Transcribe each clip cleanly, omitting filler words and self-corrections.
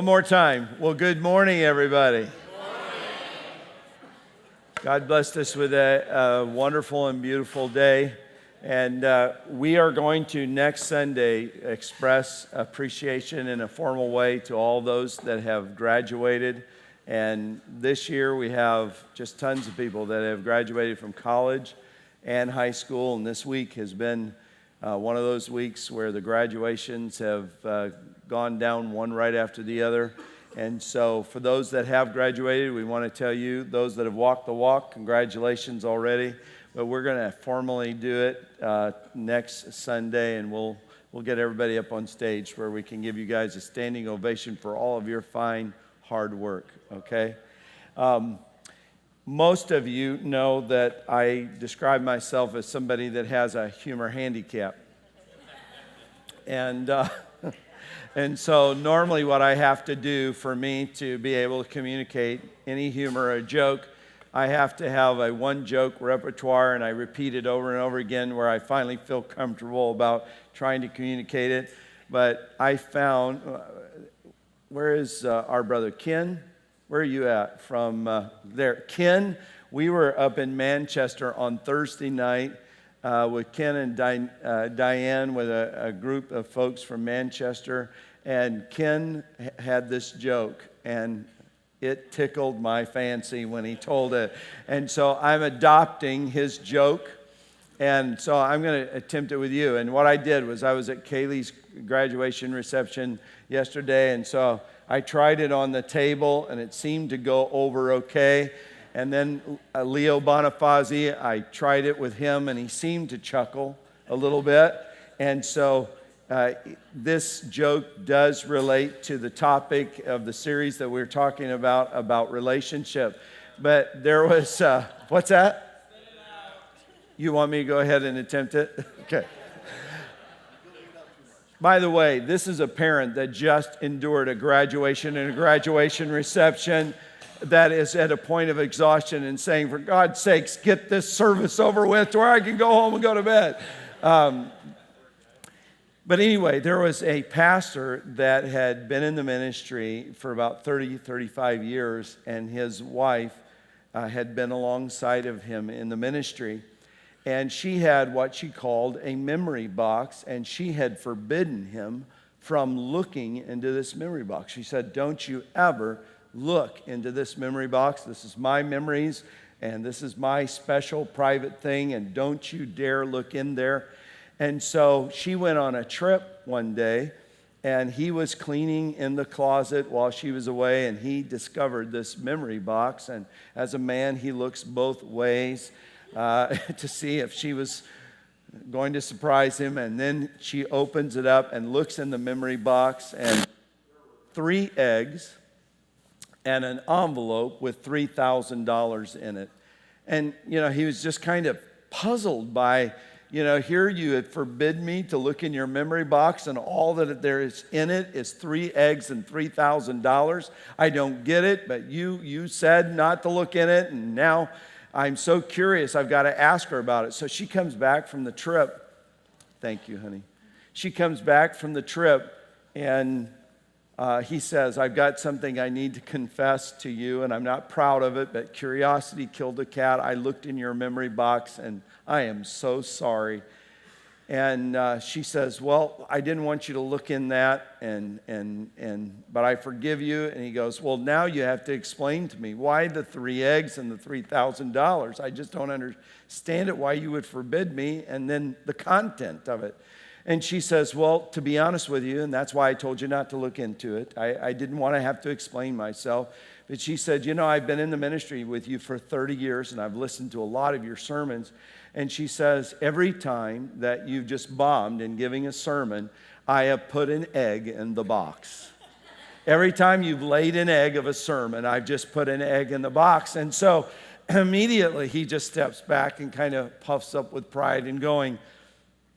more time. Well, good morning, everybody. God blessed us with a wonderful and beautiful day. And we are going to next Sunday express appreciation in a formal way to all those that have graduated. And this year we have just tons of people that have graduated from college and high school. And this week has been one of those weeks where the graduations have gone down one right after the other. And so for those that have graduated, we want to tell you, those that have walked the walk, congratulations already. But we're going to formally do it next Sunday, and we'll get everybody up on stage where we can give you guys a standing ovation for all of your fine, hard work, okay? Most of you know that I describe myself as somebody that has a humor handicap. And so normally what I have to do for me to be able to communicate any humor or joke, I have to have a one-joke repertoire, and I repeat it over and over again where I finally feel comfortable about trying to communicate it. But I found, where is our brother Ken? Where are you at from there? Ken, we were up in Manchester on Thursday night with Ken and Diane with a group of folks from Manchester. And Ken had this joke, and it tickled my fancy when he told it. And so I'm adopting his joke. And so I'm going to attempt it with you. And what I did was I was at Kaylee's graduation reception yesterday, and so I tried it on the table, and it seemed to go over okay. And then Leo Bonifazi, I tried it with him, and he seemed to chuckle a little bit. And so this joke does relate to the topic of the series that we're talking about relationship. But there was, what's that? You want me to go ahead and attempt it? Okay. By the way, this is a parent that just endured a graduation and a graduation reception that is at a point of exhaustion and saying, for God's sakes, get this service over with to where I can go home and go to bed. But anyway, there was a pastor that had been in the ministry for about 35 years, and his wife had been alongside of him in the ministry. And she had what she called a memory box, and she had forbidden him from looking into this memory box. She said, don't you ever look into this memory box. This is my memories, and this is my special private thing, and don't you dare look in there. And so she went on a trip one day, and he was cleaning in the closet while she was away, and he discovered this memory box. And as a man, he looks both ways to see if she was going to surprise him. And then she opens it up and looks in the memory box, and 3 eggs and an envelope with $3,000 in it. And, he was just kind of puzzled by, here you had forbid me to look in your memory box, and all that there is in it is 3 eggs and $3,000. I don't get it, but you said not to look in it, and now I'm so curious, I've got to ask her about it. So she comes back from the trip. Thank you, honey. She comes back from the trip, and he says, I've got something I need to confess to you, and I'm not proud of it, but curiosity killed the cat. I looked in your memory box, and I am so sorry. And she says, well, I didn't want you to look in that, but I forgive you. And he goes, well, now you have to explain to me why the 3 eggs and the $3,000. I just don't understand it, why you would forbid me, and then the content of it. And she says, well, to be honest with you, and that's why I told you not to look into it. I didn't want to have to explain myself. But she said, I've been in the ministry with you for 30 years, and I've listened to a lot of your sermons. And she says, every time that you've just bombed in giving a sermon, I have put an egg in the box. Every time you've laid an egg of a sermon, I've just put an egg in the box. And so immediately he just steps back and kind of puffs up with pride and going,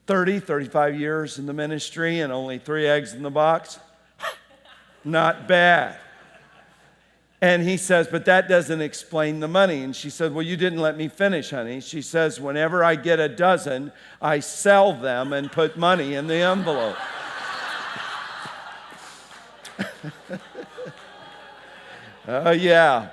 35 years in the ministry and only 3 eggs in the box? Not bad. And he says, but that doesn't explain the money. And she said, well, you didn't let me finish, honey. She says, whenever I get a dozen, I sell them and put money in the envelope. Yeah.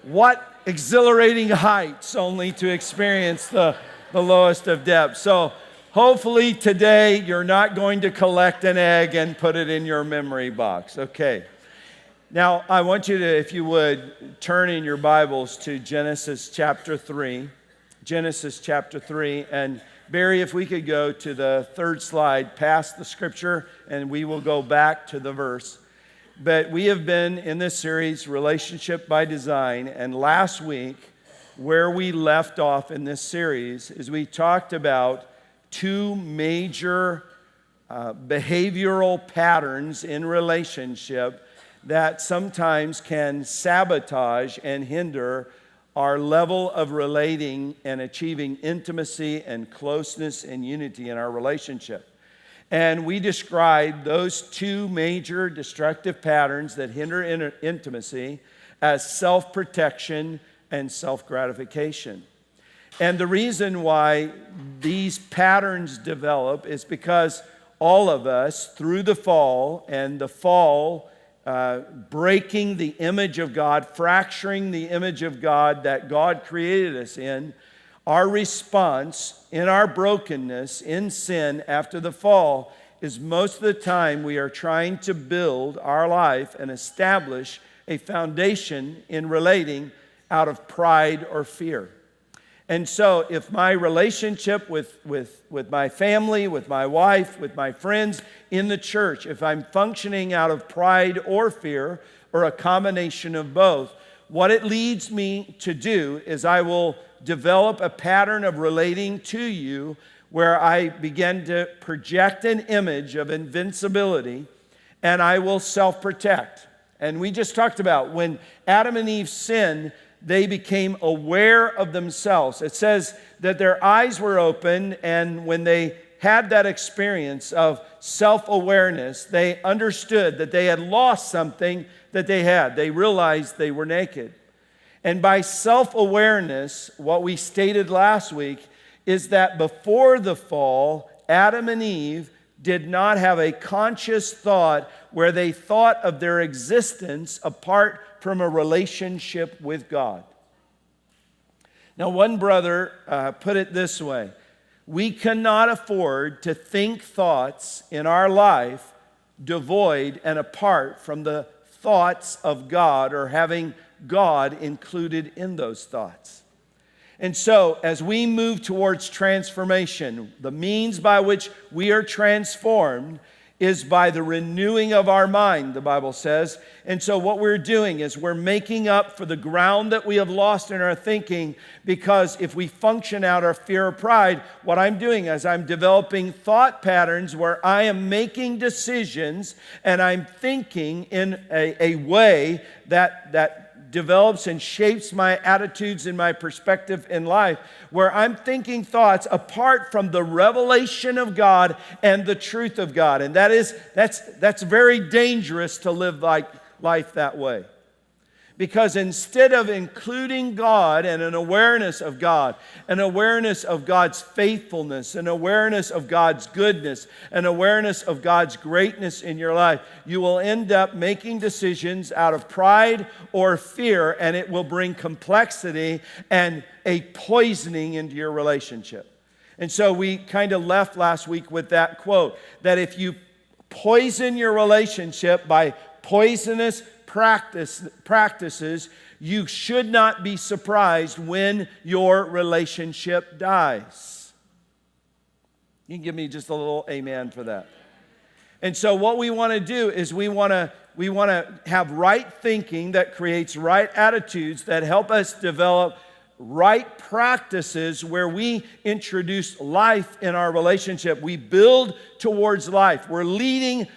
What exhilarating heights only to experience the lowest of depths. So hopefully today you're not going to collect an egg and put it in your memory box. Okay. Now I want you to, if you would, turn in your Bibles to Genesis chapter 3. Genesis chapter 3. And Barry, if we could go to the third slide, past the scripture, and we will go back to the verse. But we have been in this series, Relationship by Design, and last week, where we left off in this series is we talked about two major behavioral patterns in relationship that sometimes can sabotage and hinder our level of relating and achieving intimacy and closeness and unity in our relationship. And we described those two major destructive patterns that hinder intimacy as self-protection and self-gratification. And the reason why these patterns develop is because all of us, through the fall, and the fall breaking the image of God, fracturing the image of God that God created us in, our response in our brokenness, in sin after the fall, is most of the time we are trying to build our life and establish a foundation in relating out of pride or fear. And so if my relationship with my family, with my wife, with my friends in the church, if I'm functioning out of pride or fear, or a combination of both, what it leads me to do is I will develop a pattern of relating to you where I begin to project an image of invincibility, and I will self-protect. And we just talked about when Adam and Eve sinned, they became aware of themselves. It says that their eyes were open, and when they had that experience of self-awareness, they understood that they had lost something that they had. They realized they were naked. And by self-awareness, what we stated last week is that before the fall, Adam and Eve did not have a conscious thought where they thought of their existence apart from a relationship with God. Now, one brother put it this way: we cannot afford to think thoughts in our life devoid and apart from the thoughts of God, or having God included in those thoughts. And so, as we move towards transformation, the means by which we are transformed is by the renewing of our mind, the Bible says. And so what we're doing is we're making up for the ground that we have lost in our thinking, because if we function out of fear or pride, what I'm doing is I'm developing thought patterns where I am making decisions and I'm thinking in a way that develops and shapes my attitudes and my perspective in life, where I'm thinking thoughts apart from the revelation of God and the truth of God. And that's very dangerous to live life that way. Because instead of including God and an awareness of God, an awareness of God's faithfulness, an awareness of God's goodness, an awareness of God's greatness in your life, you will end up making decisions out of pride or fear, and it will bring complexity and a poisoning into your relationship. And so we kind of left last week with that quote, that if you poison your relationship by poisonous practices, you should not be surprised when your relationship dies. You can give me just a little amen for that. And so what we want to do is we want to have right thinking that creates right attitudes that help us develop right practices where we introduce life in our relationship. We build towards life. We're leading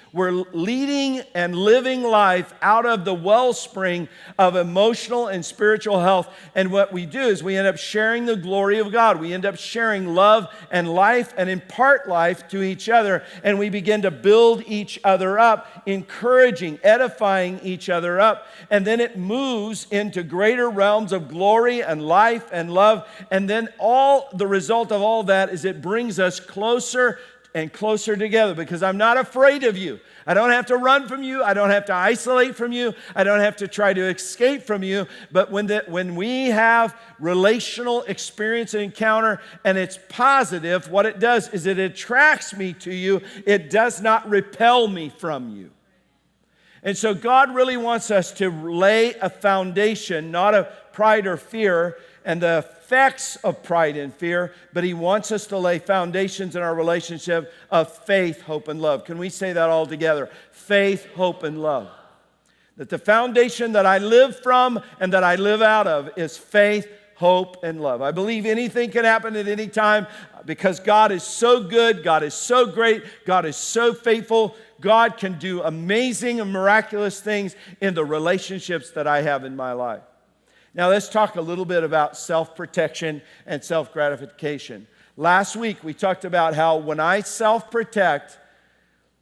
and living life out of the wellspring of emotional and spiritual health. And what we do is we end up sharing the glory of God. We end up sharing love and life and impart life to each other. And we begin to build each other up, encouraging, edifying each other up. And then it moves into greater realms of glory and life and love. And then the result of all that is it brings us closer and closer together because I'm not afraid of you. I don't have to run from you. I don't have to isolate from you. I don't have to try to escape from you. But when we have relational experience and encounter and it's positive, what it does is it attracts me to you. It does not repel me from you. And so God really wants us to lay a foundation, not of pride or fear and the effects of pride and fear, but He wants us to lay foundations in our relationship of faith, hope, and love. Can we say that all together? Faith, hope, and love. That the foundation that I live from and that I live out of is faith, hope, and love. I believe anything can happen at any time because God is so good, God is so great, God is so faithful. God can do amazing and miraculous things in the relationships that I have in my life. Now let's talk a little bit about self-protection and self-gratification. Last week we talked about how when I self-protect,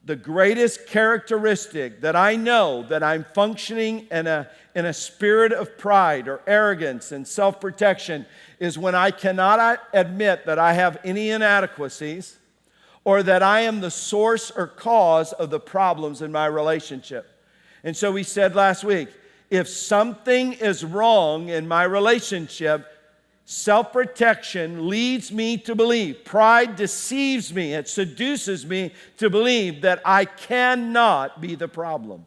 the greatest characteristic that I know that I'm functioning in a spirit of pride or arrogance and self-protection is when I cannot admit that I have any inadequacies or that I am the source or cause of the problems in my relationship. And so we said last week, if something is wrong in my relationship, self-protection leads me to believe. Pride deceives me. It seduces me to believe that I cannot be the problem.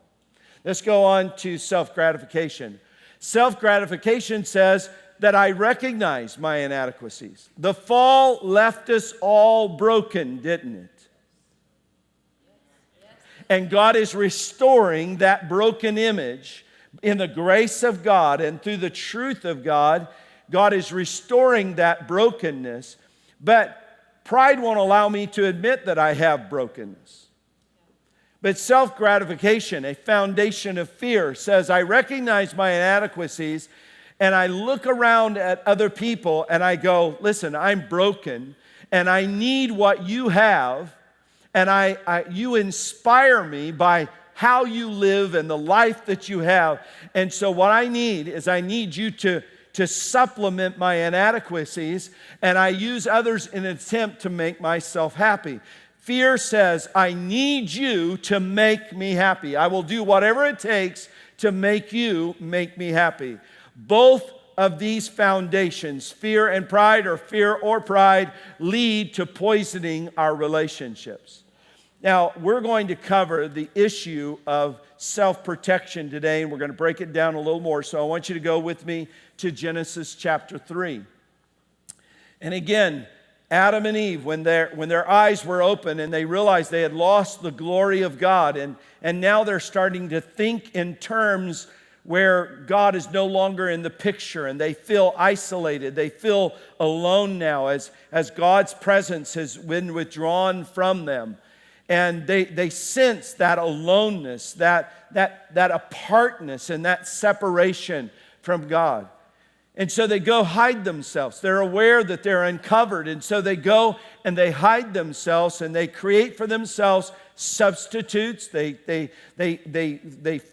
Let's go on to self-gratification. Self-gratification says that I recognize my inadequacies. The fall left us all broken, didn't it? And God is restoring that broken image in the grace of God and through the truth of God. God is restoring that brokenness, but pride won't allow me to admit that I have brokenness. But self-gratification, a foundation of fear, says I recognize my inadequacies and I look around at other people and I go, listen, I'm broken and I need what you have, and you inspire me by how you live and the life that you have. And so what I need is I need you to supplement my inadequacies, and I use others in an attempt to make myself happy. Fear says, I need you to make me happy. I will do whatever it takes to make you make me happy. Both of these foundations, fear and pride, or fear or pride, lead to poisoning our relationships. Now, we're going to cover the issue of self-protection today, and we're going to break it down a little more. So I want you to go with me to Genesis chapter 3. And again, Adam and Eve, when their eyes were open and they realized they had lost the glory of God, and now they're starting to think in terms where God is no longer in the picture, and they feel isolated. They feel alone now as God's presence has been withdrawn from them. And they sense that aloneness, that apartness, and that separation from God. And so they go hide themselves. They're aware that they're uncovered. And so they go and they hide themselves and they create for themselves substitutes. They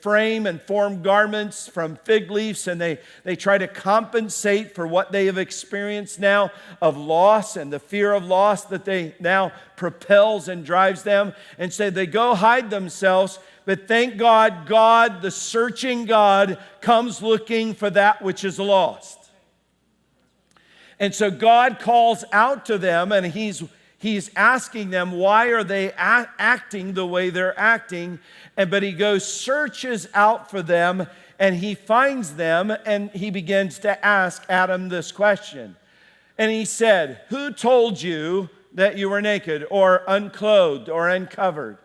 frame and form garments from fig leaves, and they try to compensate for what they have experienced now of loss and the fear of loss that they now propels and drives them. And so they go hide themselves. But thank God, God, the searching God, comes looking for that which is lost. And so God calls out to them, and He's asking them, why are they acting the way they're acting? But He searches out for them, and He finds them, and He begins to ask Adam this question. And He said, who told you that you were naked or unclothed or uncovered?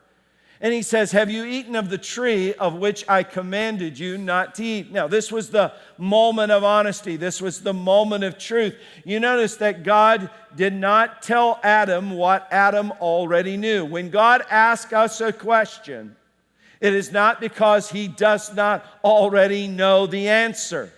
And He says, have you eaten of the tree of which I commanded you not to eat? Now, this was the moment of honesty. This was the moment of truth. You notice that God did not tell Adam what Adam already knew. When God asks us a question, it is not because He does not already know the answer.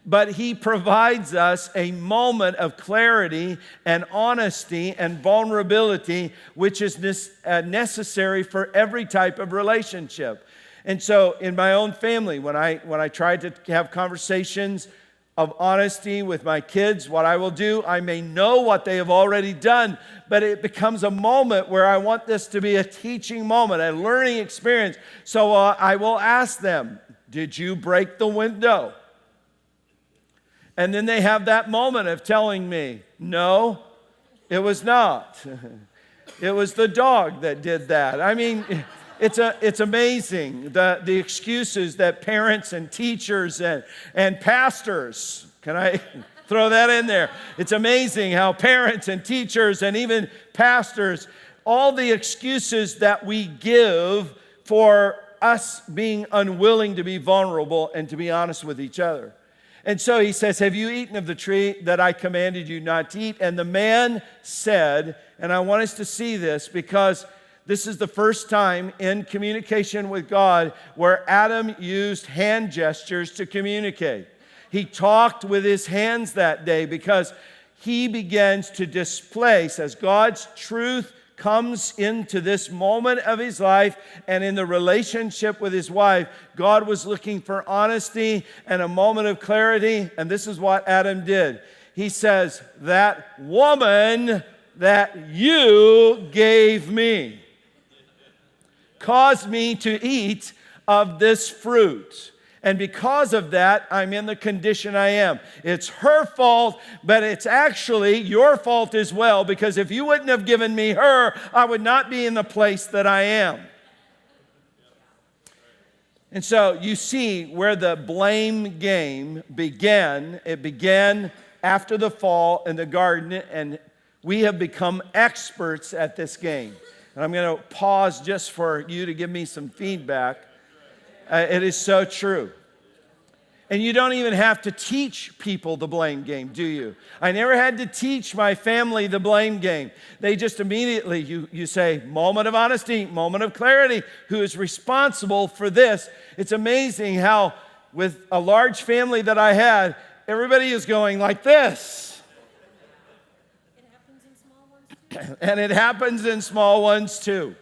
But He provides us a moment of clarity and honesty and vulnerability, which is necessary for every type of relationship. And so in my own family, when I tried to have conversations of honesty with my kids. What I will do, I may know what they have already done, but it becomes a moment where I want this to be a teaching moment, a learning experience. So I will ask them, did you break the window? And then they have that moment of telling me, no, it was not. It was the dog that did that. I mean, it's amazing, the excuses that parents and teachers and pastors, can I throw that in there? It's amazing how parents and teachers and even pastors, all the excuses that we give for us being unwilling to be vulnerable and to be honest with each other. And so he says, have you eaten of the tree that I commanded you not to eat? And the man said, and I want us to see this because this is the first time in communication with God where Adam used hand gestures to communicate. He talked with his hands that day because he begins to displace as God's truth comes into this moment of his life and in the relationship with his wife. God was looking for honesty and a moment of clarity, and this is what Adam did. He says, that woman that you gave me caused me to eat of this fruit. And because of that, I'm in the condition I am. It's her fault, but it's actually your fault as well, because if you wouldn't have given me her, I would not be in the place that I am. And so you see where the blame game began. It began after the fall in the garden, and we have become experts at this game. And I'm going to pause just for you to give me some feedback. It is so true. And you don't even have to teach people the blame game, do you? I never had to teach my family the blame game. They just immediately, you say, moment of honesty, moment of clarity, who is responsible for this? It's amazing how with a large family that I had, everybody is going like this. It happens in small ones too. And it happens in small ones too.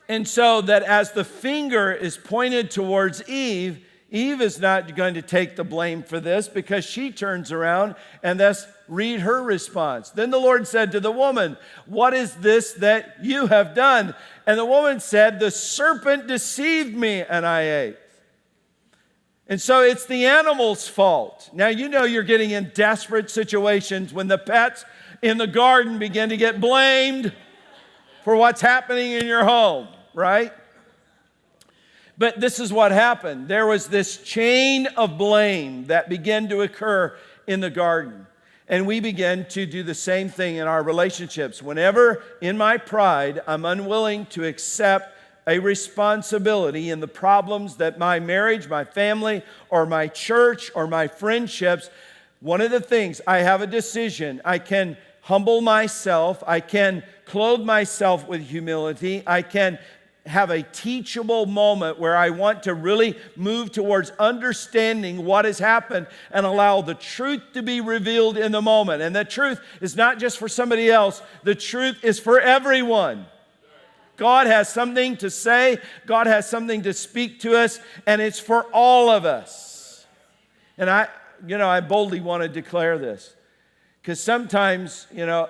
And so that as the finger is pointed towards Eve, Eve is not going to take the blame for this because she turns around and thus read her response. Then the Lord said to the woman, what is this that you have done? And the woman said, the serpent deceived me and I ate. And so it's the animal's fault. Now you know you're getting in desperate situations when the pets in the garden begin to get blamed for what's happening in your home, right? But this is what happened. There was this chain of blame that began to occur in the garden. And we began to do the same thing in our relationships. Whenever in my pride, I'm unwilling to accept a responsibility in the problems that my marriage, my family, or my church, or my friendships, one of the things, I have a decision. I can humble myself. I can clothe myself with humility. I can have a teachable moment where I want to really move towards understanding what has happened and allow the truth to be revealed in the moment. And the truth is not just for somebody else. The truth is for everyone. God has something to say. God has something to speak to us, and it's for all of us. And I boldly want to declare this. Because sometimes,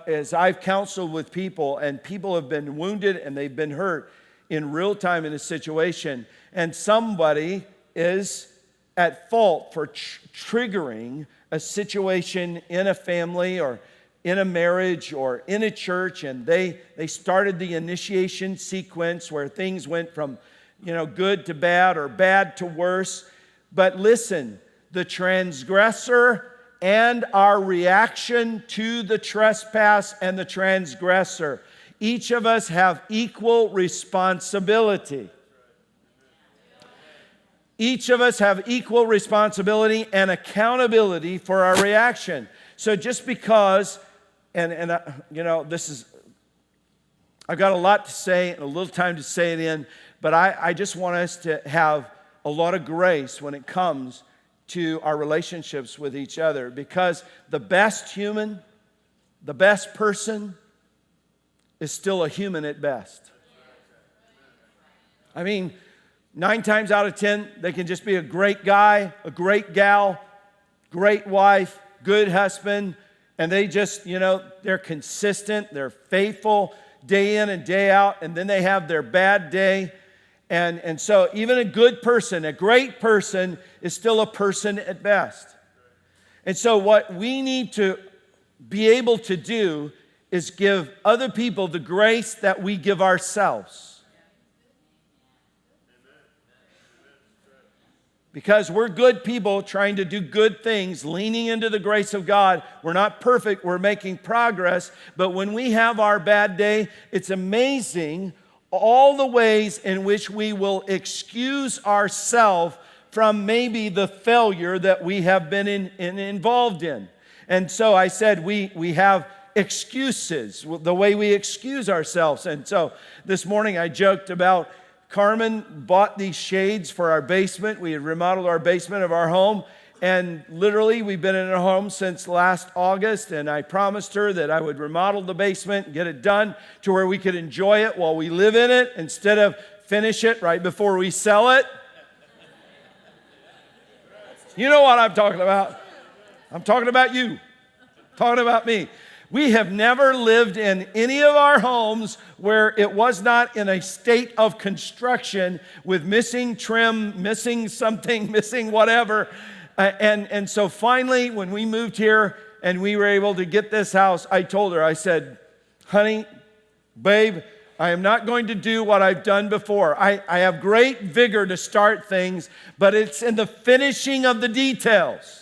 as I've counseled with people and people have been wounded and they've been hurt in real time in a situation, and somebody is at fault for triggering a situation in a family or in a marriage or in a church, and they started the initiation sequence where things went from, good to bad or bad to worse. But listen, the transgressor and our reaction to the trespass and the transgressor, each of us have equal responsibility. Each of us have equal responsibility and accountability for our reaction. So just because, this is, I've got a lot to say and a little time to say it in, but I just want us to have a lot of grace when it comes to our relationships with each other, because the best human, the best person is still a human at best. I mean, 9 times out of 10, they can just be a great guy, a great gal, great wife, good husband, and they just, they're consistent, they're faithful day in and day out, and then they have their bad day. And so even a good person, a great person, is still a person at best. And so what we need to be able to do is give other people the grace that we give ourselves. Because we're good people trying to do good things, leaning into the grace of God. We're not perfect, we're making progress. But when we have our bad day, it's amazing all the ways in which we will excuse ourselves from maybe the failure that we have been involved in. And so I said we have excuses, the way we excuse ourselves. And so this morning I joked about Carmen bought these shades for our basement. We had remodeled our basement of our home. And literally, we've been in our home since last August. And I promised her that I would remodel the basement and get it done to where we could enjoy it while we live in it instead of finish it right before we sell it. You know what I'm talking about. I'm talking about you. I'm talking about me. We have never lived in any of our homes where it was not in a state of construction with missing trim, missing something, missing whatever. And so finally, when we moved here and we were able to get this house, I told her, I said, honey, babe, I am not going to do what I've done before. I have great vigor to start things, but it's in the finishing of the details.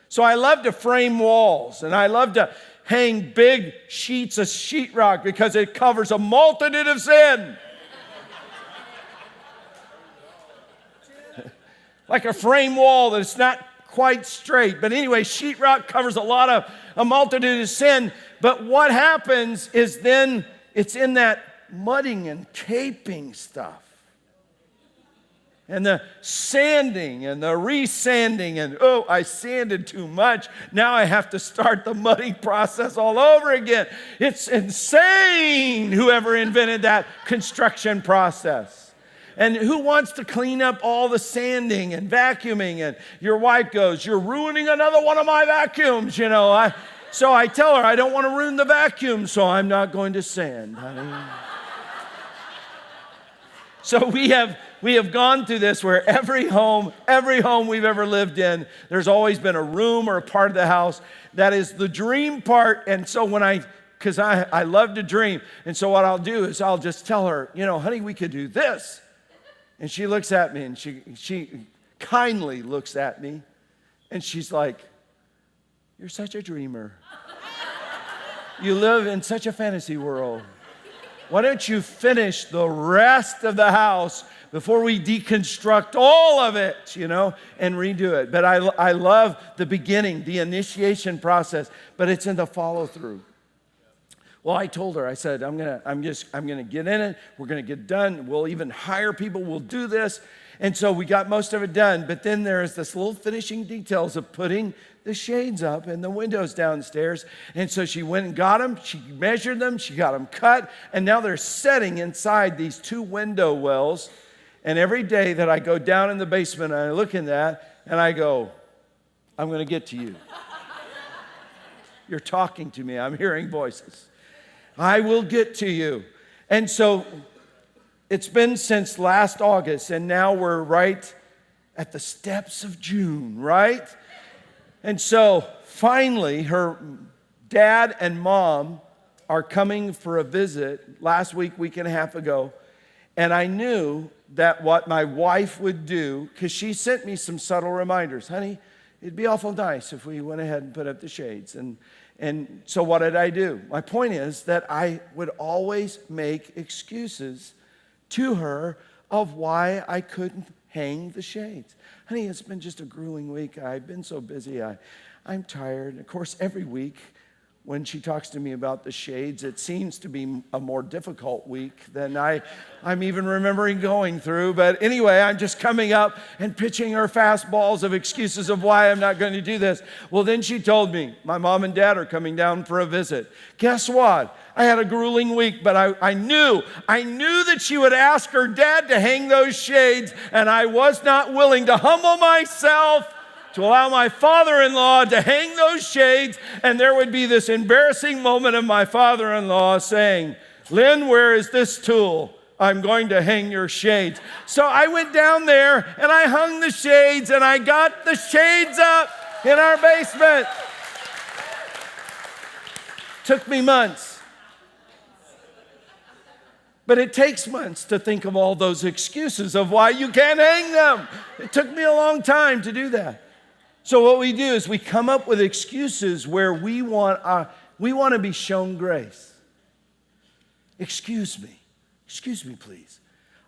So I love to frame walls, and I love to hang big sheets of sheetrock because it covers a multitude of sin. Like a frame wall that's not quite straight. But anyway, sheetrock covers a multitude of sin. But what happens is then it's in that mudding and taping stuff. And the sanding and the resanding and, I sanded too much. Now I have to start the mudding process all over again. It's insane, whoever invented that construction process. And who wants to clean up all the sanding and vacuuming? And your wife goes, you're ruining another one of my vacuums, So I tell her, I don't want to ruin the vacuum, so I'm not going to sand, honey. So we have gone through this where every home we've ever lived in, there's always been a room or a part of the house that is the dream part. And so because I love to dream. And so what I'll do is I'll just tell her, honey, we could do this. And she looks at me and she kindly looks at me and she's like, you're such a dreamer. You live in such a fantasy world. Why don't you finish the rest of the house before we deconstruct all of it, and redo it. But I love the beginning, the initiation process, but it's in the follow through. Well, I told her, I said, I'm gonna get in it. We're gonna get done. We'll even hire people. We'll do this. And so we got most of it done. But then there's this little finishing details of putting the shades up and the windows downstairs. And so she went and got them. She measured them. She got them cut. And now they're setting inside these 2 window wells. And every day that I go down in the basement and I look in that and I go, I'm going to get to you. You're talking to me. I'm hearing voices. I will get to you. And so it's been since last August, and now we're right at the steps of June, right? And so finally, her dad and mom are coming for a visit last week and a half ago. And I knew that what my wife would do, because she sent me some subtle reminders. Honey, it'd be awful nice if we went ahead and put up the shades. And so what did I do? My point is that I would always make excuses to her of why I couldn't hang the shades. Honey, it's been just a grueling week. I've been so busy. I'm tired. Of course, every week when she talks to me about the shades, it seems to be a more difficult week than I'm even remembering going through. But anyway, I'm just coming up and pitching her fastballs of excuses of why I'm not going to do this. Well, then she told me, my mom and dad are coming down for a visit. Guess what? I had a grueling week, but I knew that she would ask her dad to hang those shades, and I was not willing to humble myself to allow my father-in-law to hang those shades, and there would be this embarrassing moment of my father-in-law saying, Lynn, where is this tool? I'm going to hang your shades. So I went down there and I hung the shades and I got the shades up in our basement. Took me months. But it takes months to think of all those excuses of why you can't hang them. It took me a long time to do that. So what we do is we come up with excuses where we want to be shown grace. Excuse me, please.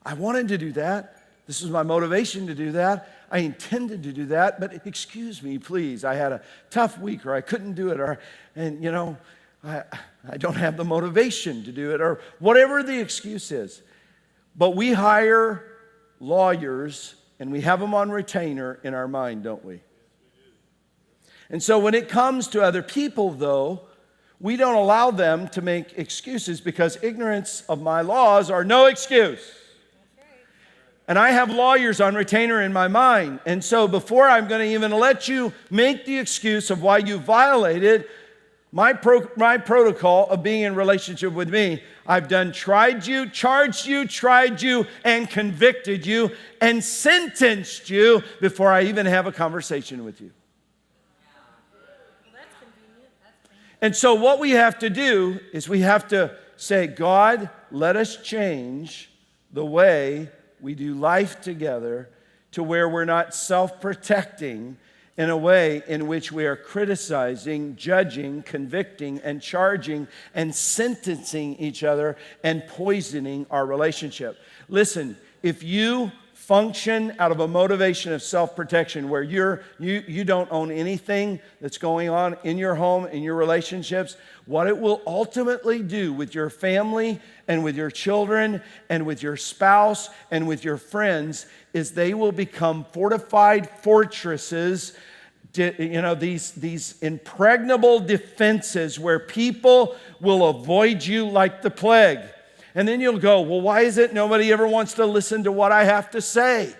I wanted to do that. This was my motivation to do that. I intended to do that, but excuse me, please. I had a tough week, or I couldn't do it, I don't have the motivation to do it, or whatever the excuse is. But we hire lawyers, and we have them on retainer in our mind, don't we? And so when it comes to other people, though, we don't allow them to make excuses, because ignorance of my laws are no excuse. And I have lawyers on retainer in my mind. And so before I'm going to even let you make the excuse of why you violated my protocol of being in relationship with me, I've done tried you, charged you, tried you, and convicted you, and sentenced you before I even have a conversation with you. And so what we have to do is we have to say, God, let us change the way we do life together to where we're not self-protecting in a way in which we are criticizing, judging, convicting, and charging, and sentencing each other and poisoning our relationship. Listen, if you function out of a motivation of self-protection where you don't own anything that's going on in your home, in your relationships, what it will ultimately do with your family and with your children and with your spouse and with your friends is they will become fortified fortresses, these impregnable defenses where people will avoid you like the plague. And then you'll go, well, why is it nobody ever wants to listen to what I have to say?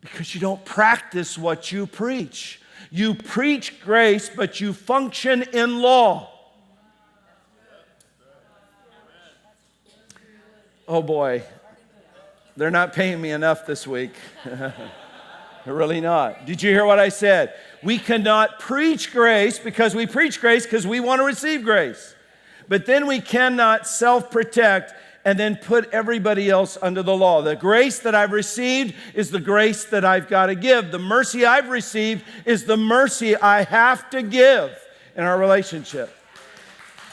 Because you don't practice what you preach. You preach grace, but you function in law. Oh boy, they're not paying me enough this week. They're really not. Did you hear what I said? We cannot preach grace because we preach grace because we want to receive grace. But then we cannot self-protect and then put everybody else under the law. The grace that I've received is the grace that I've got to give. The mercy I've received is the mercy I have to give in our relationship.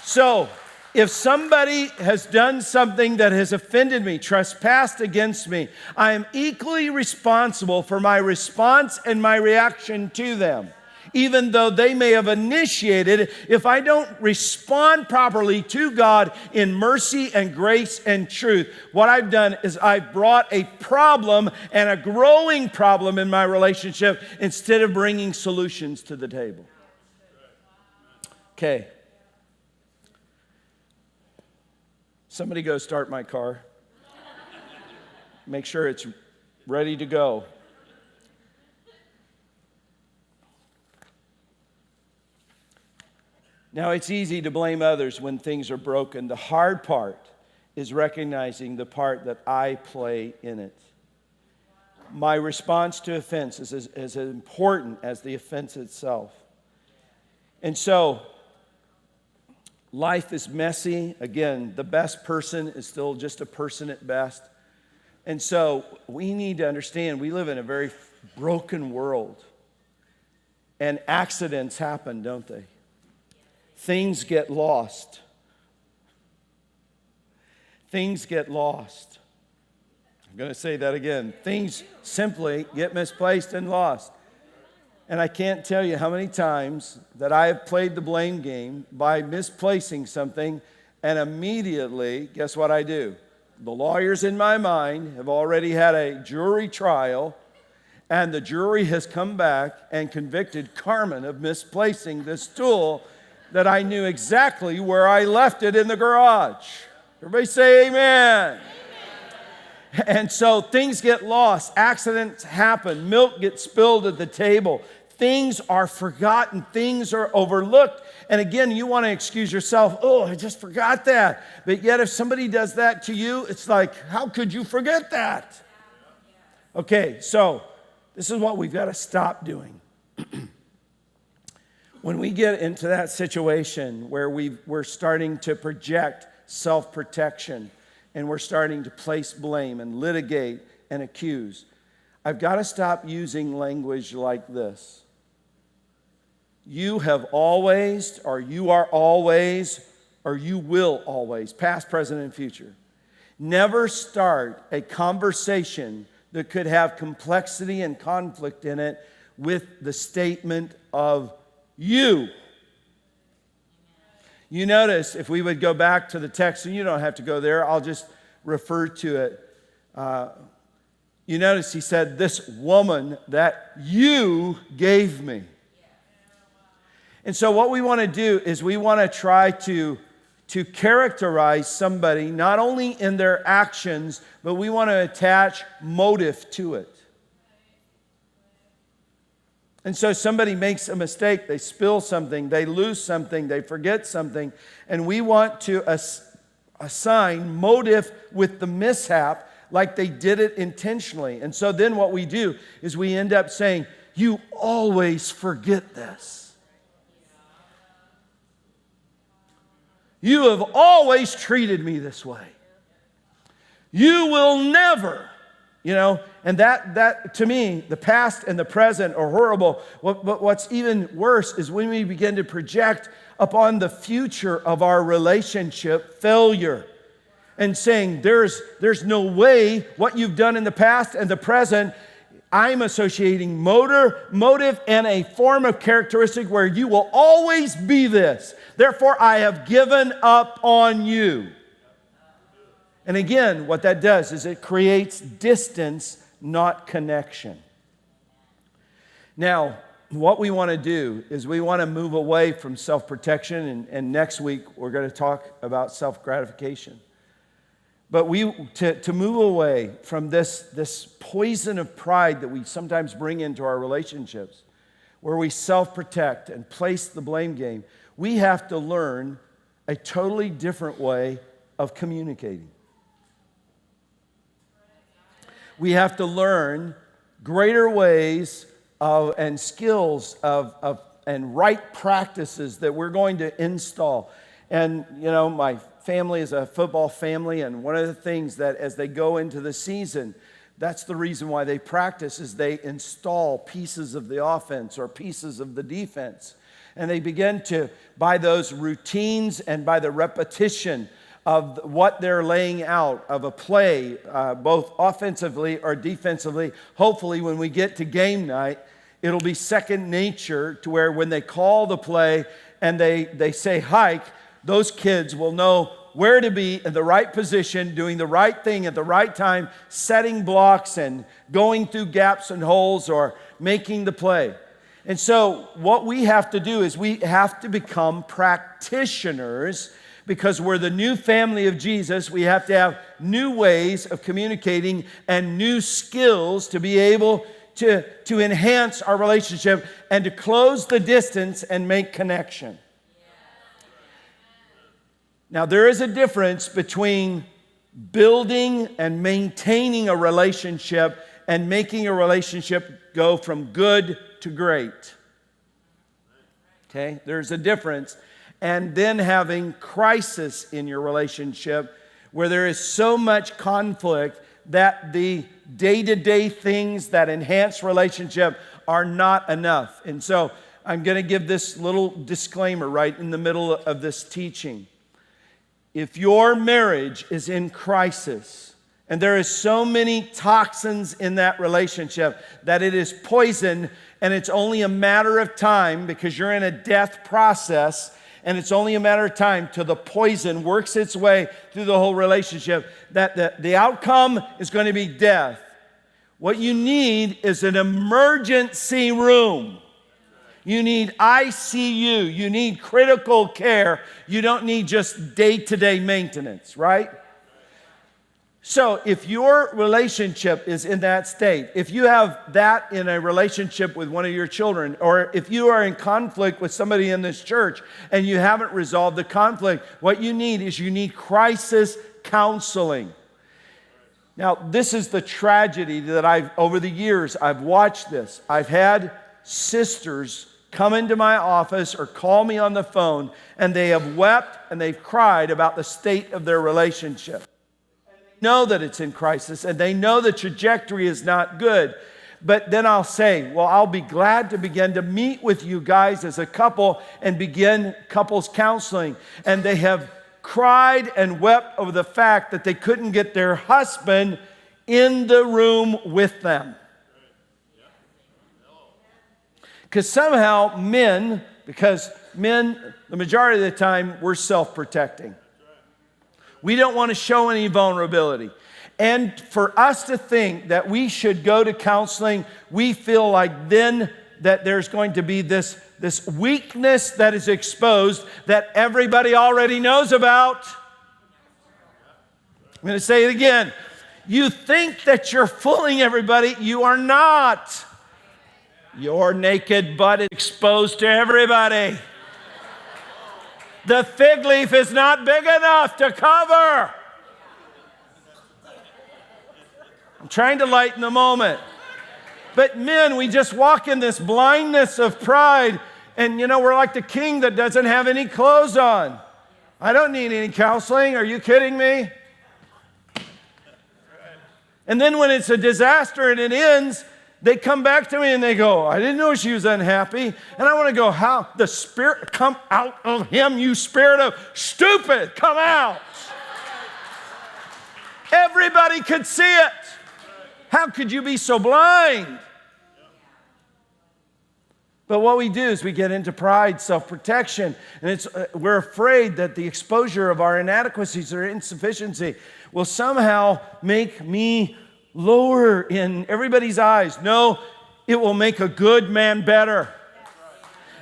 So, if somebody has done something that has offended me, trespassed against me, I am equally responsible for my response and my reaction to them. Even though they may have initiated it, if I don't respond properly to God in mercy and grace and truth, what I've done is I've brought a problem and a growing problem in my relationship instead of bringing solutions to the table. Okay. Somebody go start my car. Make sure it's ready to go. Now, it's easy to blame others when things are broken. The hard part is recognizing the part that I play in it. My response to offense is as important as the offense itself. And so, life is messy. Again, the best person is still just a person at best. And so, we need to understand we live in a very broken world. And accidents happen, don't they? Things get lost. Things get lost. I'm going to say that again. Things simply get misplaced and lost. And I can't tell you how many times that I have played the blame game by misplacing something, and immediately, guess what I do? The lawyers in my mind have already had a jury trial, and the jury has come back and convicted Carmen of misplacing this tool that I knew exactly where I left it in the garage. Everybody say amen. And so things get lost, accidents happen, milk gets spilled at the table, things are forgotten, things are overlooked. And again, you want to excuse yourself, oh, I just forgot that. But yet if somebody does that to you, it's like, how could you forget that? Okay, so this is what we've got to stop doing. When we get into that situation where we're starting to project self-protection and we're starting to place blame and litigate and accuse, I've got to stop using language like this. You have always, or you are always, or you will always, past, present, and future. Never start a conversation that could have complexity and conflict in it with the statement of you. You notice, if we would go back to the text, and you don't have to go there, I'll just refer to it. You notice he said, this woman that you gave me. And so what we want to do is we want to try to characterize somebody, not only in their actions, but we want to attach motive to it. And so somebody makes a mistake, they spill something, they lose something, they forget something, and we want to assign motive with the mishap like they did it intentionally. And so then what we do is we end up saying, you always forget this. You have always treated me this way. You will never. And that to me, the past and the present are horrible. What's even worse is when we begin to project upon the future of our relationship failure and saying, there's no way what you've done in the past and the present, I'm associating motive and a form of characteristic where you will always be this. Therefore, I have given up on you. And again, what that does is it creates distance, not connection. Now, what we want to do is we want to move away from self-protection, and next week we're going to talk about self-gratification. But to move away from this poison of pride that we sometimes bring into our relationships, where we self-protect and place the blame game, we have to learn a totally different way of communicating. We have to learn greater ways and skills and right practices that we're going to install. And, my family is a football family, and one of the things that as they go into the season, that's the reason why they practice, is they install pieces of the offense or pieces of the defense. And they begin to, by those routines and by the repetition of what they're laying out of a play, both offensively or defensively, hopefully when we get to game night, it'll be second nature to where when they call the play and they say hike, those kids will know where to be in the right position, doing the right thing at the right time, setting blocks and going through gaps and holes or making the play. And so what we have to do is we have to become practitioners. Because we're the new family of Jesus, we have to have new ways of communicating and new skills to be able to enhance our relationship and to close the distance and make connection. Now, there is a difference between building and maintaining a relationship and making a relationship go from good to great. Okay? There's a difference. And then having crisis in your relationship where there is so much conflict that the day-to-day things that enhance relationship are not enough. And so I'm going to give this little disclaimer right in the middle of this teaching. If your marriage is in crisis and there is so many toxins in that relationship that it is poison and it's only a matter of time because you're in a death process, and it's only a matter of time till the poison works its way through the whole relationship, that the outcome is going to be death. What you need is an emergency room. You need ICU. You need critical care. You don't need just day-to-day maintenance, right? So if your relationship is in that state, if you have that in a relationship with one of your children, or if you are in conflict with somebody in this church and you haven't resolved the conflict, what you need crisis counseling. Now, this is the tragedy that over the years, I've watched this. I've had sisters come into my office or call me on the phone, and they have wept and they've cried about the state of their relationship. Know that it's in crisis, and they know the trajectory is not good. But then I'll say, well, I'll be glad to begin to meet with you guys as a couple and begin couples counseling. And they have cried and wept over the fact that they couldn't get their husband in the room with them. Because somehow men, the majority of the time, we're self-protecting. We don't want to show any vulnerability. And for us to think that we should go to counseling, we feel like then that there's going to be this weakness that is exposed that everybody already knows about. I'm going to say it again. You think that you're fooling everybody. You are not. Your naked butt is exposed to everybody. The fig leaf is not big enough to cover. I'm trying to lighten the moment. But men, we just walk in this blindness of pride, and we're like the king that doesn't have any clothes on. I don't need any counseling. Are you kidding me? And then when it's a disaster and it ends, they come back to me and they go, I didn't know she was unhappy. And I want to go, how? The spirit, come out of him, you spirit of stupid, come out. Everybody could see it. How could you be so blind? But what we do is we get into pride, self-protection, and we're afraid that the exposure of our inadequacies or insufficiency will somehow make me lower in everybody's eyes. No, it will make a good man better.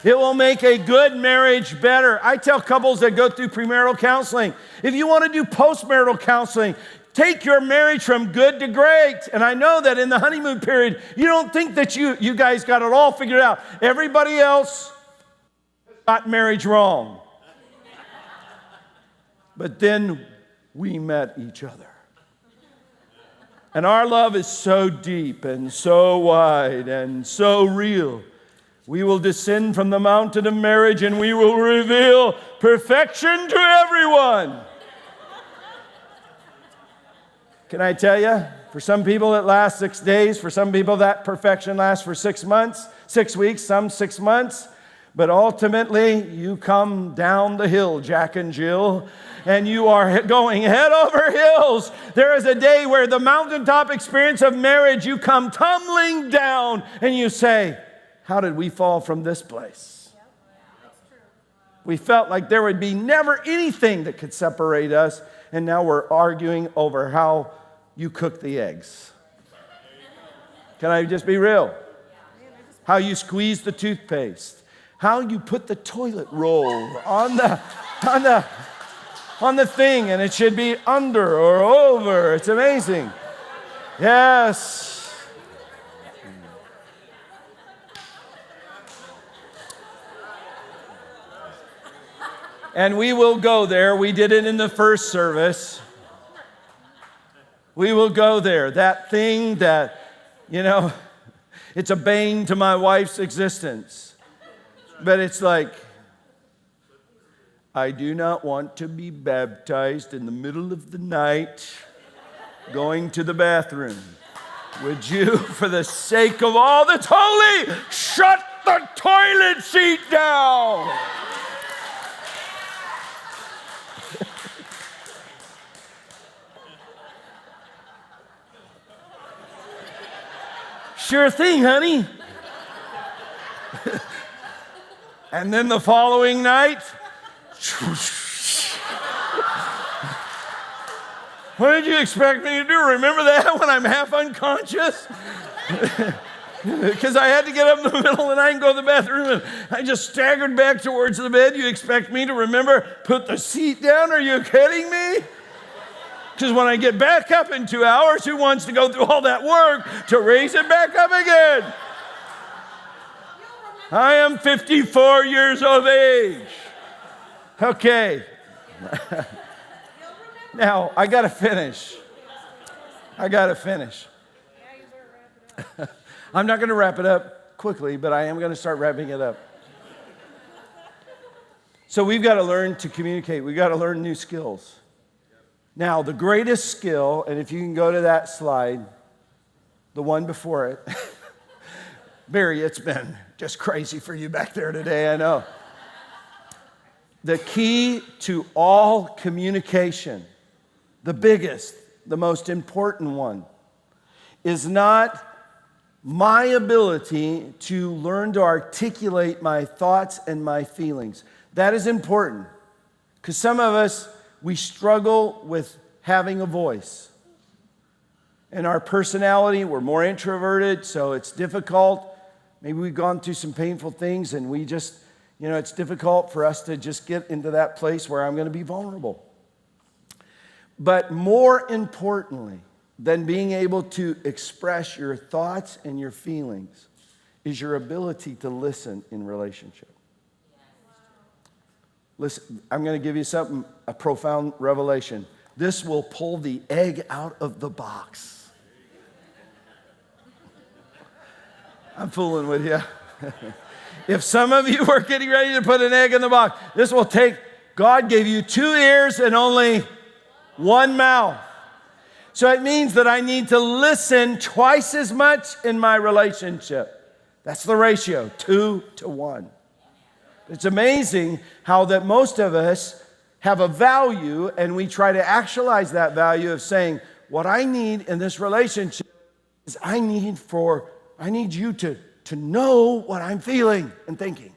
It will make a good marriage better. I tell couples that go through premarital counseling, if you want to do postmarital counseling, take your marriage from good to great. And I know that in the honeymoon period, you don't think that you guys got it all figured out. Everybody else got marriage wrong. But then we met each other. And our love is so deep and so wide and so real. We will descend from the mountain of marriage and we will reveal perfection to everyone. Can I tell you, for some people it lasts 6 days. For some people that perfection lasts for 6 months, 6 weeks, some 6 months. But ultimately, you come down the hill, Jack and Jill, and you are going head over heels. There is a day where the mountaintop experience of marriage, you come tumbling down and you say, how did we fall from this place? We felt like there would be never anything that could separate us, and now we're arguing over how you cook the eggs. Can I just be real? How you squeeze the toothpaste. How you put the toilet roll on the thing, and it should be under or over. It's amazing. Yes. And we will go there. We did it in the first service. We will go there. That thing that, it's a bane to my wife's existence. But it's like, I do not want to be baptized in the middle of the night going to the bathroom. Would you, for the sake of all that's holy, shut the toilet seat down? Sure thing, honey. And then the following night, what did you expect me to do? Remember that when I'm half unconscious? Because I had to get up in the middle of the night and go to the bathroom, and I just staggered back towards the bed. You expect me to remember, put the seat down? Are you kidding me? Because when I get back up in 2 hours, who wants to go through all that work to raise it back up again? I am 54 years of age. Okay. Now, I got to finish. I'm not going to wrap it up quickly, but I am going to start wrapping it up. So we've got to learn to communicate. We've got to learn new skills. Now, the greatest skill, and if you can go to that slide, the one before it. Barry, it's been just crazy for you back there today, I know. The key to all communication, the biggest, the most important one, is not my ability to learn to articulate my thoughts and my feelings. That is important, because some of us, we struggle with having a voice. In our personality, we're more introverted, so it's difficult. Maybe we've gone through some painful things and we just, it's difficult for us to just get into that place where I'm going to be vulnerable. But more importantly than being able to express your thoughts and your feelings is your ability to listen in relationship. Listen, I'm going to give you something, a profound revelation. This will pull the egg out of the box. I'm fooling with you. If some of you are getting ready to put an egg in the box, this will take, God gave you 2 ears and only 1 mouth. So it means that I need to listen twice as much in my relationship. That's the ratio, 2 to 1. It's amazing how that most of us have a value and we try to actualize that value of saying, what I need in this relationship is I need you to know what I'm feeling and thinking.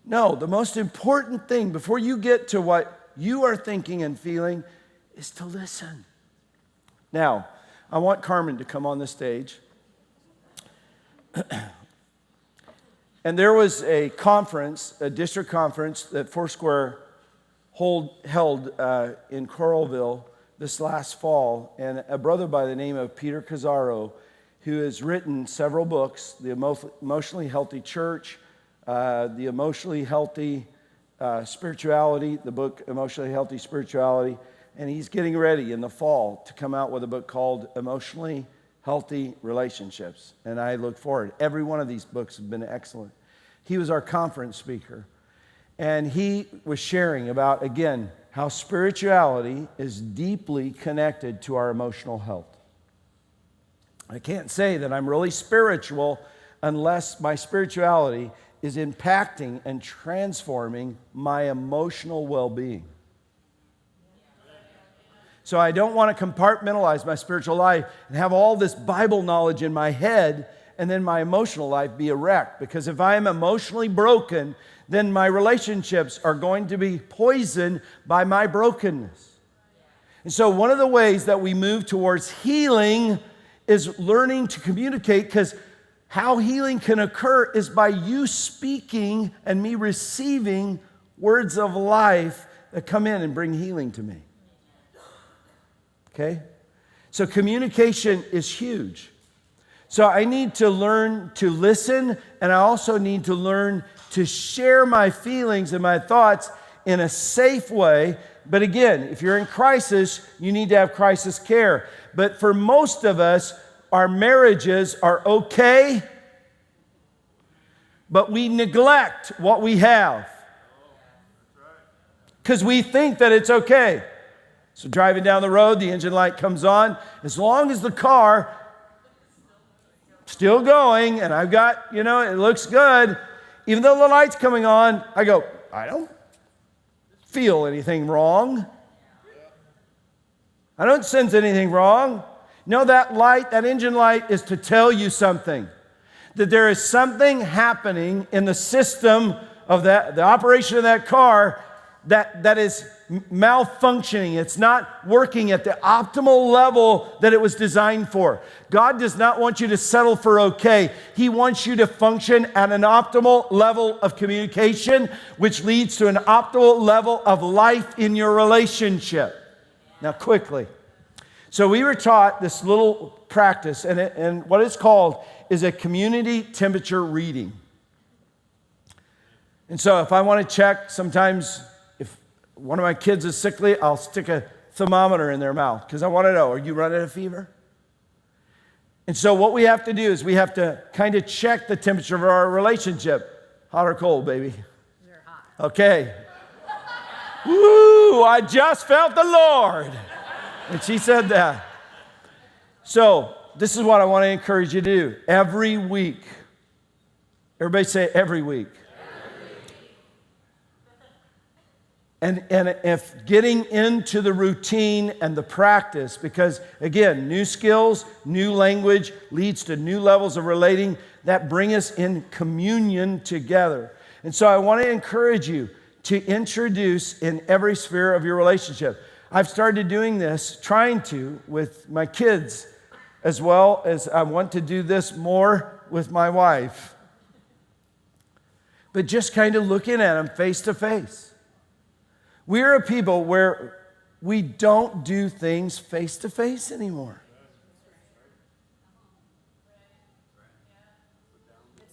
No, the most important thing before you get to what you are thinking and feeling is to listen. Now, I want Carmen to come on the stage. And there was a conference, a district conference that Foursquare held in Coralville this last fall. And a brother by the name of Peter Cazzaro, who has written several books, The Emotionally Healthy Church, The Emotionally Healthy Spirituality, the book Emotionally Healthy Spirituality, and he's getting ready in the fall to come out with a book called Emotionally Healthy Relationships. And I look forward. Every one of these books have been excellent. He was our conference speaker, and he was sharing about, again, how spirituality is deeply connected to our emotional health. I can't say that I'm really spiritual unless my spirituality is impacting and transforming my emotional well-being. So I don't want to compartmentalize my spiritual life and have all this Bible knowledge in my head and then my emotional life be a wreck. Because if I am emotionally broken, then my relationships are going to be poisoned by my brokenness. And so one of the ways that we move towards healing is learning to communicate, because how healing can occur is by you speaking and me receiving words of life that come in and bring healing to me. Okay? So communication is huge. So I need to learn to listen, and I also need to learn to share my feelings and my thoughts in a safe way. But again, if you're in crisis, you need to have crisis care. But for most of us, our marriages are okay, but we neglect what we have because we think that it's okay. So driving down the road, the engine light comes on. As long as the car still going and I've got, it looks good, even though the light's coming on, I go, I don't feel anything wrong. I don't sense anything wrong. No, that light, that engine light is to tell you something. That there is something happening in the system of the operation of that car that is malfunctioning. It's not working at the optimal level that it was designed for. God does not want you to settle for okay. He wants you to function at an optimal level of communication, which leads to an optimal level of life in your relationship. Now, quickly. So we were taught this little practice, and what it's called is a community temperature reading. And so if I want to check, sometimes if one of my kids is sickly, I'll stick a thermometer in their mouth because I want to know, are you running a fever? And so what we have to do is we have to kind of check the temperature of our relationship. Hot or cold, baby? They're hot. Okay. Woo, I just felt the Lord. And she said that. So this is what I want to encourage you to do. Every week. Everybody say every week. And if getting into the routine and the practice, because again, new skills, new language leads to new levels of relating that bring us in communion together. And so I want to encourage you to introduce in every sphere of your relationship. I've started doing this, trying to, with my kids, as well as I want to do this more with my wife. But just kind of looking at them face to face. We're a people where we don't do things face to face anymore.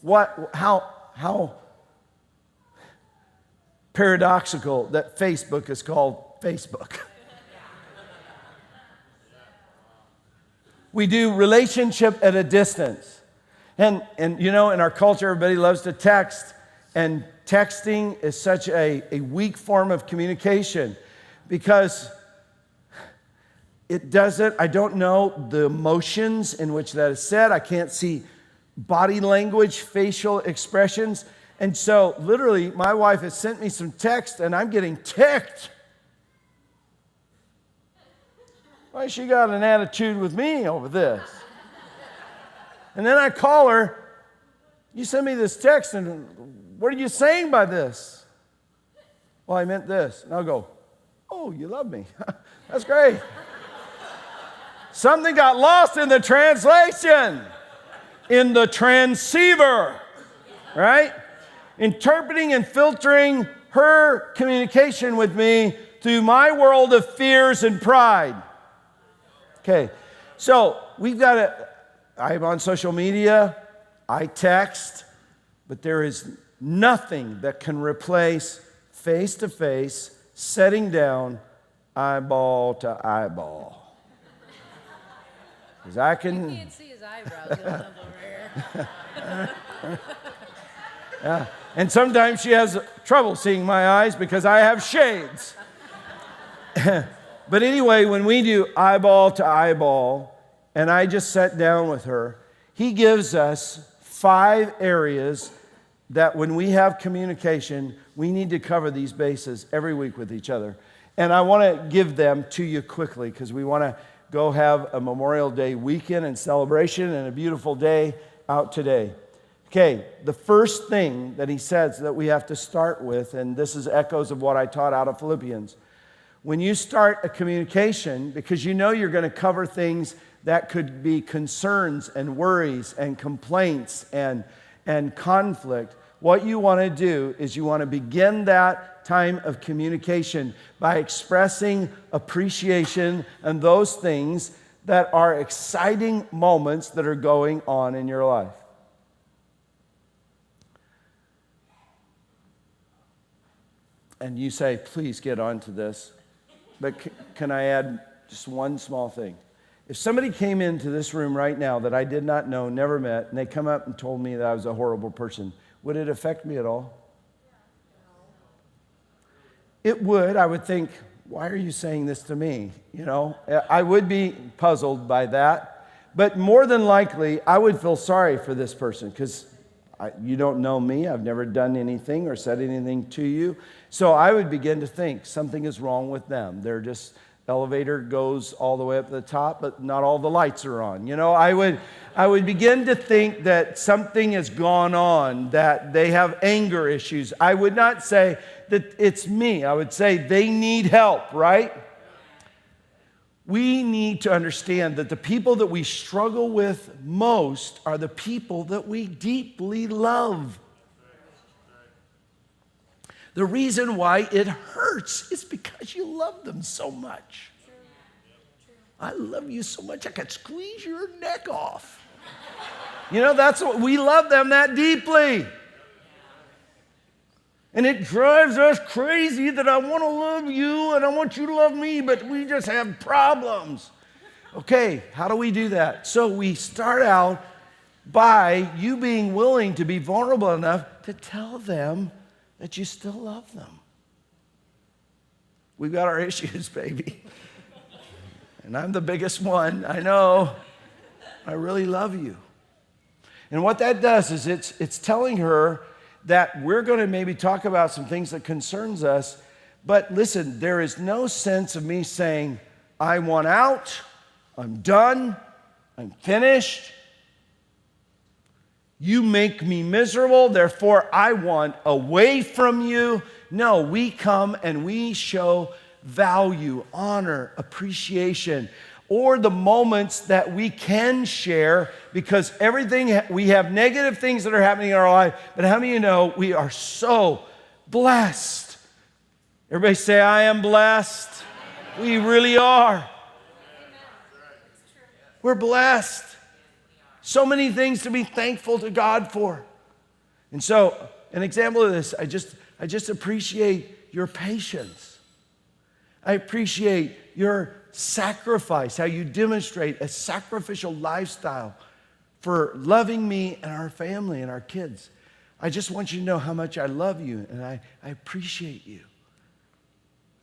How paradoxical that Facebook is called Facebook. We do relationship at a distance. And you know, in our culture, everybody loves to text. And texting is such a weak form of communication because it doesn't, I don't know the emotions in which that is said. I can't see body language, facial expressions. And so literally, my wife has sent me some text and I'm getting ticked. Why she got an attitude with me over this? And then I call her, you sent me this text and what are you saying by this? Well, I meant this. And I'll go, oh, you love me. That's great. Something got lost in the translation, in the transceiver, right? Interpreting and filtering her communication with me through my world of fears and pride. Okay, so we've got to, I'm on social media, I text, but there is nothing that can replace face-to-face, sitting down, eyeball to eyeball. Because I can... You can't see his eyebrows. You'll have over here. Yeah. And sometimes she has trouble seeing my eyes because I have shades. But anyway, when we do eyeball to eyeball, and I just sat down with her, he gives us 5 areas that when we have communication, we need to cover these bases every week with each other. And I want to give them to you quickly because we want to go have a Memorial Day weekend and celebration and a beautiful day out today. Okay, the first thing that he says that we have to start with, and this is echoes of what I taught out of Philippians. When you start a communication, because you know you're going to cover things that could be concerns and worries and complaints and conflict, what you want to do is you want to begin that time of communication by expressing appreciation and those things that are exciting moments that are going on in your life. And you say, please get on to this. But can I add just one small thing? If somebody came into this room right now that I did not know, never met, and they come up and told me that I was a horrible person, would it affect me at all? It would. I would think, why are you saying this to me? You know, I would be puzzled by that. But more than likely, I would feel sorry for this person because you don't know me. I've never done anything or said anything to you. So I would begin to think something is wrong with them. They're just, elevator goes all the way up to the top, but not all the lights are on. You know, I would begin to think that something has gone on, that they have anger issues. I would not say that it's me. I would say they need help, right? We need to understand that the people that we struggle with most are the people that we deeply love. The reason why it hurts is because you love them so much. I love you so much I could squeeze your neck off. That's what we love them that deeply. And it drives us crazy that I want to love you and I want you to love me, but we just have problems. Okay, how do we do that? So we start out by you being willing to be vulnerable enough to tell them that you still love them. We've got our issues, baby. And I'm the biggest one. I know. I really love you. And what that does is it's telling her that we're going to maybe talk about some things that concerns us. But listen, there is no sense of me saying, I want out, I'm done, I'm finished. You make me miserable, therefore I want away from you. No, we come and we show value, honor, appreciation, or the moments that we can share, because we have negative things that are happening in our life, but how many of you know we are so blessed? Everybody say, I am blessed. We really are. We're blessed. So many things to be thankful to God for. And so, an example of this, I just appreciate your patience. I appreciate your sacrifice, how you demonstrate a sacrificial lifestyle for loving me and our family and our kids. I just want you to know how much I love you, and I appreciate you.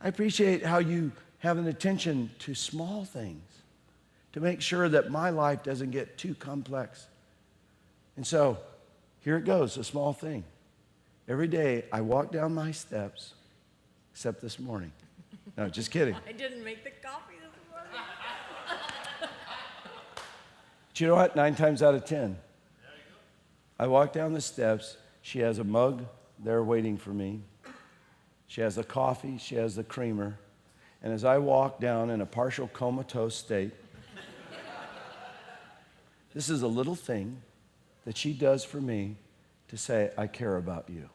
I appreciate how you have an attention to small things to make sure that my life doesn't get too complex. And so, here it goes, a small thing. Every day I walk down my steps, except this morning. No, just kidding. I didn't make the coffee this morning. But you know what? 9 times out of 10, I walk down the steps. She has a mug there waiting for me. She has the coffee. She has the creamer. And as I walk down in a partial comatose state, this is a little thing that she does for me to say, I care about you.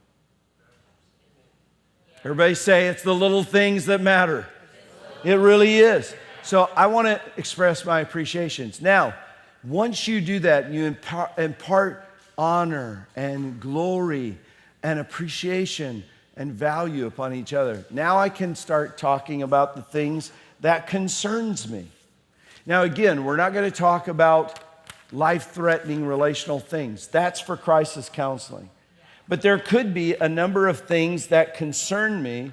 Everybody say, it's the little things that matter. It really is. So I want to express my appreciations. Now, once you do that, you impart honor and glory and appreciation and value upon each other. Now I can start talking about the things that concerns me. Now again, we're not going to talk about life-threatening relational things. That's for crisis counseling. But there could be a number of things that concern me.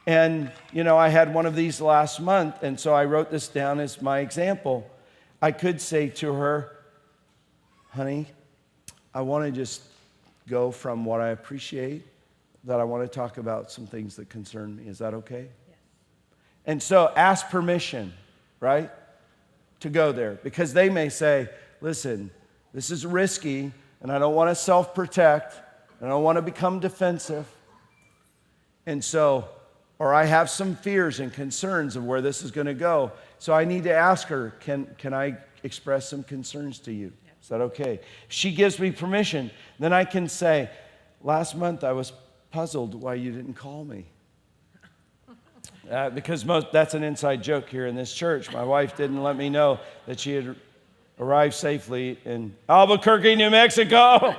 And, I had one of these last month, and so I wrote this down as my example. I could say to her, honey, I want to just go from what I appreciate, that I want to talk about some things that concern me. Is that okay? Yes. And so ask permission, right, to go there. Because they may say, listen, this is risky, and I don't want to self-protect, and I don't want to become defensive. And so, or I have some fears and concerns of where this is going to go. So I need to ask her, can I express some concerns to you? Is that okay? If she gives me permission, then I can say, last month I was puzzled why you didn't call me. Because that's an inside joke here in this church. My wife didn't let me know that she had arrived safely in Albuquerque, New Mexico.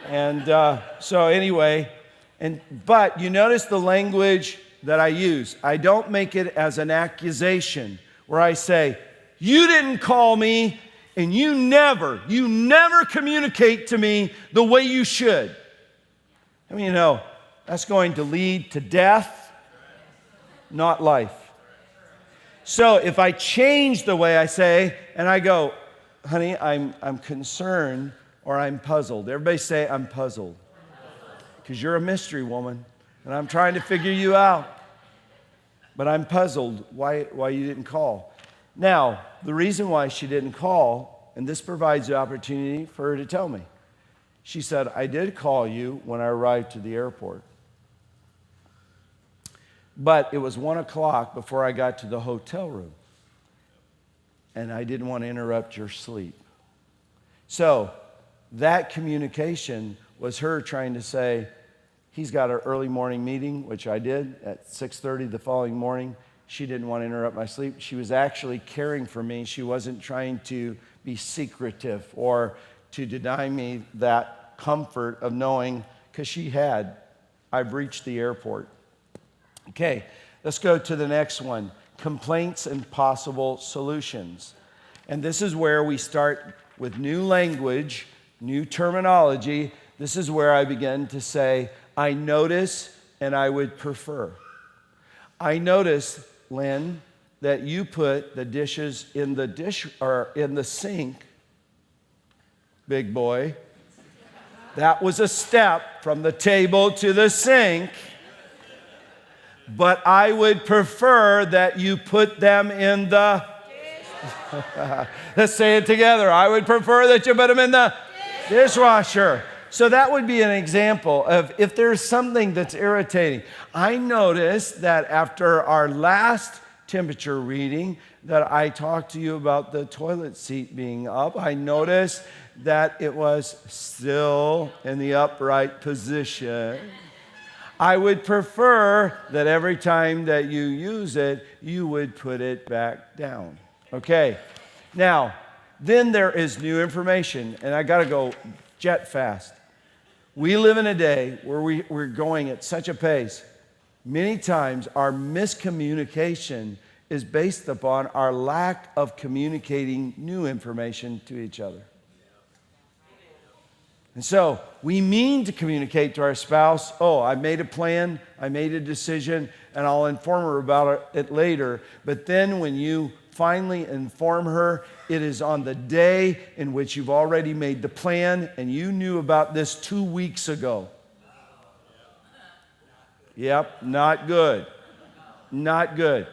And so anyway, but you notice the language that I use. I don't make it as an accusation where I say, you didn't call me and you never communicate to me the way you should. I mean, that's going to lead to death, not life. So if I change the way I say and I go, honey, I'm concerned or I'm puzzled. Everybody say, I'm puzzled. Because you're a mystery woman, and I'm trying to figure you out. But I'm puzzled why you didn't call. Now, the reason why she didn't call, and this provides the opportunity for her to tell me. She said, I did call you when I arrived to the airport. But it was 1 o'clock before I got to the hotel room. And I didn't want to interrupt your sleep. So that communication was her trying to say, he's got an early morning meeting, which I did at 6:30 the following morning. She didn't want to interrupt my sleep. She was actually caring for me. She wasn't trying to be secretive or to deny me that comfort of knowing, because I've reached the airport. Okay, let's go to the next one. Complaints and possible solutions. And this is where we start with new language, new terminology. This is where I begin to say, I notice and I would prefer. I notice, Lynn, that you put the dishes in the sink. Big boy. That was a step from the table to the sink. But I would prefer that you put them in the... Let's say it together. I would prefer that you put them in the dishwasher. So that would be an example of if there's something that's irritating. I noticed that after our last temperature reading that I talked to you about the toilet seat being up, I noticed that it was still in the upright position. I would prefer that every time that you use it, you would put it back down. Okay, now, then there is new information, and I gotta go jet fast. We live in a day where we're going at such a pace. Many times our miscommunication is based upon our lack of communicating new information to each other. And so we mean to communicate to our spouse, oh, I made a plan, I made a decision, and I'll inform her about it later. But then when you finally inform her, it is on the day in which you've already made the plan and you knew about this 2 weeks ago. Yep, not good. Not good.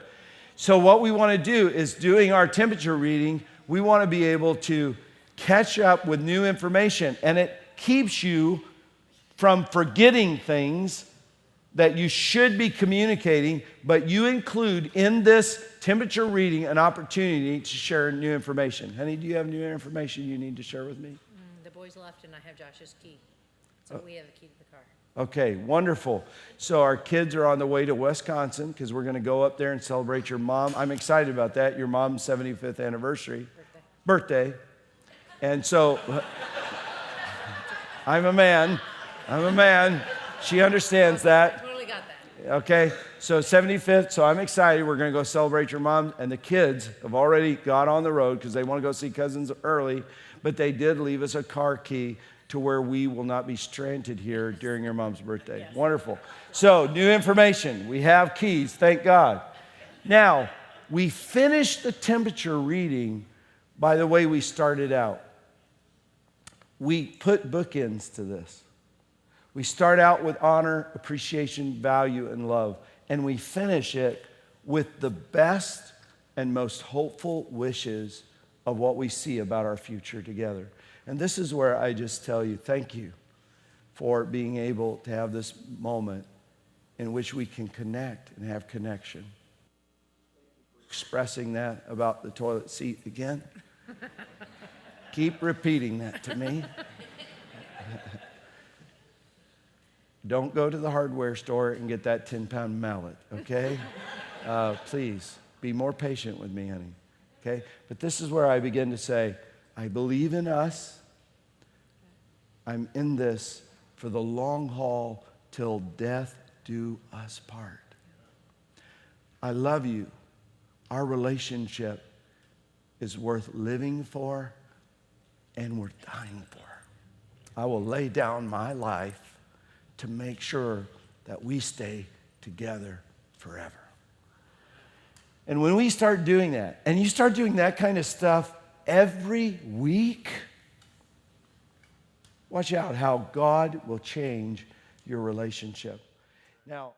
So what we want to do is doing our temperature reading, we want to be able to catch up with new information, and it keeps you from forgetting things that you should be communicating, but you include in this temperature reading an opportunity to share new information. Honey, do you have new information you need to share with me? The boys left and I have Josh's key. So we have a key to the car. Okay, wonderful. So our kids are on the way to Wisconsin because we're going to go up there and celebrate your mom. I'm excited about that, your mom's 75th anniversary. Birthday. And so... I'm a man. She understands that. Totally got that. Okay, so 75th, so I'm excited. We're going to go celebrate your mom. And the kids have already got on the road because they want to go see cousins early. But they did leave us a car key to where we will not be stranded here during your mom's birthday. Yes. Wonderful. So, new information. We have keys, thank God. Now, we finished the temperature reading by the way we started out. We put bookends to this. We start out with honor, appreciation, value, and love, and we finish it with the best and most hopeful wishes of what we see about our future together. And this is where I just tell you, thank you for being able to have this moment in which we can connect and have connection. Expressing that about the toilet seat again. Keep repeating that to me. Don't go to the hardware store and get that 10-pound mallet, okay? Please, be more patient with me, honey, okay? But this is where I begin to say, I believe in us. I'm in this for the long haul till death do us part. I love you. Our relationship is worth living for, and we're dying for. I will lay down my life to make sure that we stay together forever. And when we start doing that, and you start doing that kind of stuff every week, watch out how God will change your relationship. Now,